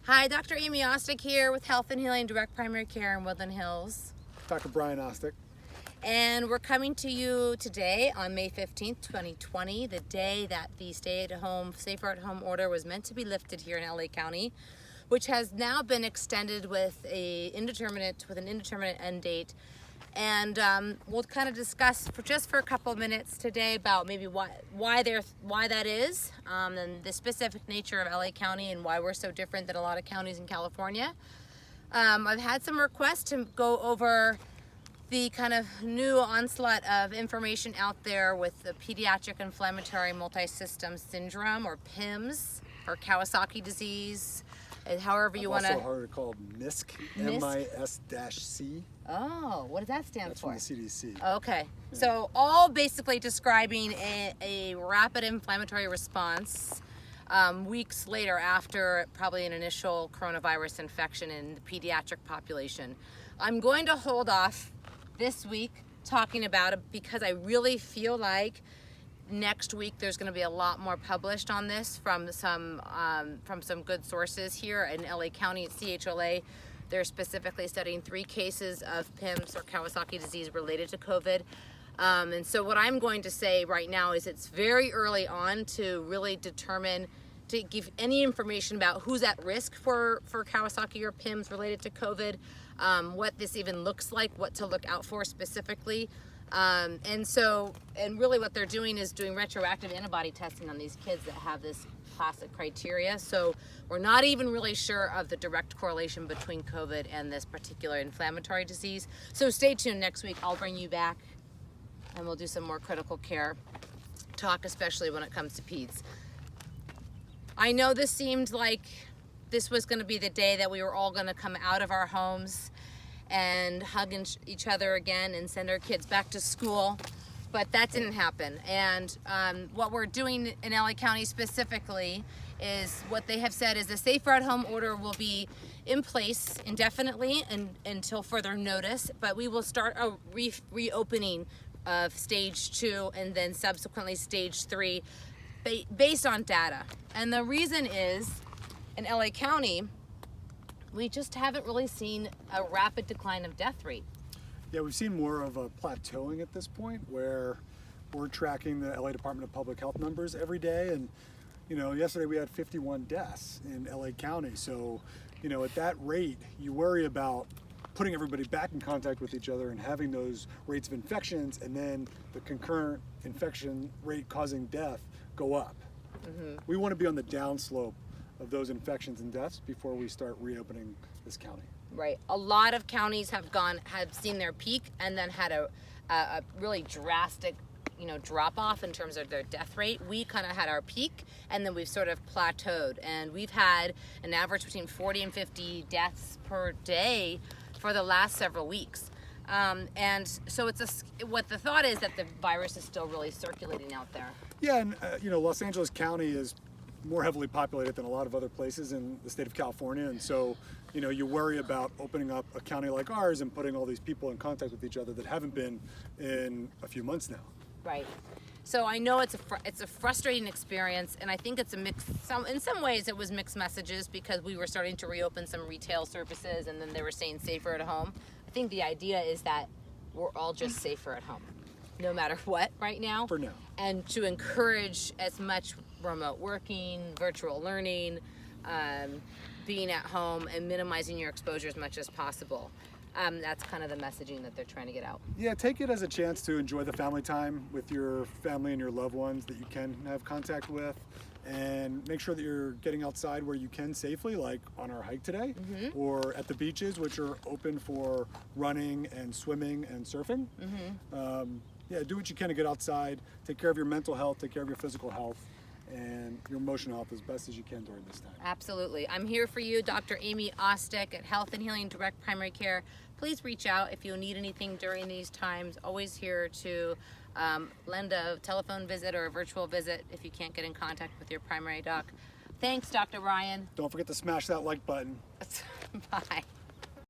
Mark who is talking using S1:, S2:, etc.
S1: Hi, Dr. Aimee Ostick here with Health and Healing Direct Primary Care in Woodland Hills.
S2: Dr. Brian Ostick.
S1: And we're coming to you today on May 15th, 2020, the day that the stay-at-home, safer-at-home order was meant to be lifted here in LA County, which has now been extended with an indeterminate end date. And we'll kind of discuss for a couple of minutes today about maybe why that is, and the specific nature of LA County and why we're so different than a lot of counties in California. I've had some requests to go over the kind of new onslaught of information out there with the pediatric inflammatory multisystem syndrome, or PIMS, or Kawasaki disease, however you want to.
S2: Also heard it called MISC, MIS-C.
S1: Oh, what does that stand
S2: That's
S1: for?
S2: From the CDC.
S1: Okay, so all basically describing a rapid inflammatory response weeks later after probably an initial coronavirus infection in the pediatric population. I'm going to hold off this week talking about it because I really feel like next week there's going to be a lot more published on this from some good sources here in LA County at CHLA. They're specifically studying 3 cases of PIMS, or Kawasaki disease, related to COVID. And so what I'm going to say right now is it's very early on to really determine, to give any information about who's at risk for Kawasaki or PIMS related to COVID, what this even looks like, what to look out for specifically. And really what they're doing is doing retroactive antibody testing on these kids that have this classic criteria. So we're not even really sure of the direct correlation between COVID and this particular inflammatory disease. So stay tuned. Next week I'll bring you back and we'll do some more critical care talk, especially when it comes to peds. I know this seemed like this was going to be the day that we were all going to come out of our homes and hug each other again and send our kids back to school, but that didn't happen. And what we're doing in LA County specifically is, what they have said is the safer at home order will be in place indefinitely and until further notice, but we will start a reopening of stage 2 and then subsequently stage 3 based on data. And the reason is, in LA County, we just haven't really seen a rapid decline of death rate.
S2: Yeah, we've seen more of a plateauing at this point, where we're tracking the LA Department of Public Health numbers every day. And, yesterday we had 51 deaths in LA County. So, at that rate, you worry about putting everybody back in contact with each other and having those rates of infections, and then the concurrent infection rate causing death go up. Mm-hmm. We want to be on the downslope of those infections and deaths before we start reopening this county.
S1: Right. A lot of counties have seen their peak and then had a really drastic, drop off in terms of their death rate. We kind of had our peak and then we've sort of plateaued, and we've had an average between 40 and 50 deaths per day for the last several weeks. And so what the thought is that the virus is still really circulating out there.
S2: Yeah, and Los Angeles County is more heavily populated than a lot of other places in the state of California, and so you worry about opening up a county like ours and putting all these people in contact with each other that haven't been in a few months now.
S1: Right. So I know it's a frustrating experience, and I think it's a mix. In some ways it was mixed messages, because we were starting to reopen some retail services and then they were saying safer at home. I think the idea is that we're all just safer at home, no matter what right now.
S2: For now. And
S1: to encourage as much remote working, virtual learning, being at home, and minimizing your exposure as much as possible. That's kind of the messaging that they're trying to get out.
S2: Yeah, take it as a chance to enjoy the family time with your family and your loved ones that you can have contact with, and make sure that you're getting outside where you can safely, like on our hike today, mm-hmm. or at the beaches, which are open for running and swimming and surfing. Mm-hmm. Do what you can to get outside, take care of your mental health, take care of your physical health, and your emotional health as best as you can during this time.
S1: Absolutely. I'm here for you, Dr. Aimee Ostick at Health and Healing Direct Primary Care. Please reach out if you need anything during these times. Always here to lend a telephone visit or a virtual visit if you can't get in contact with your primary doc. Thanks, Dr. Ryan.
S2: Don't forget to smash that like button.
S1: Bye.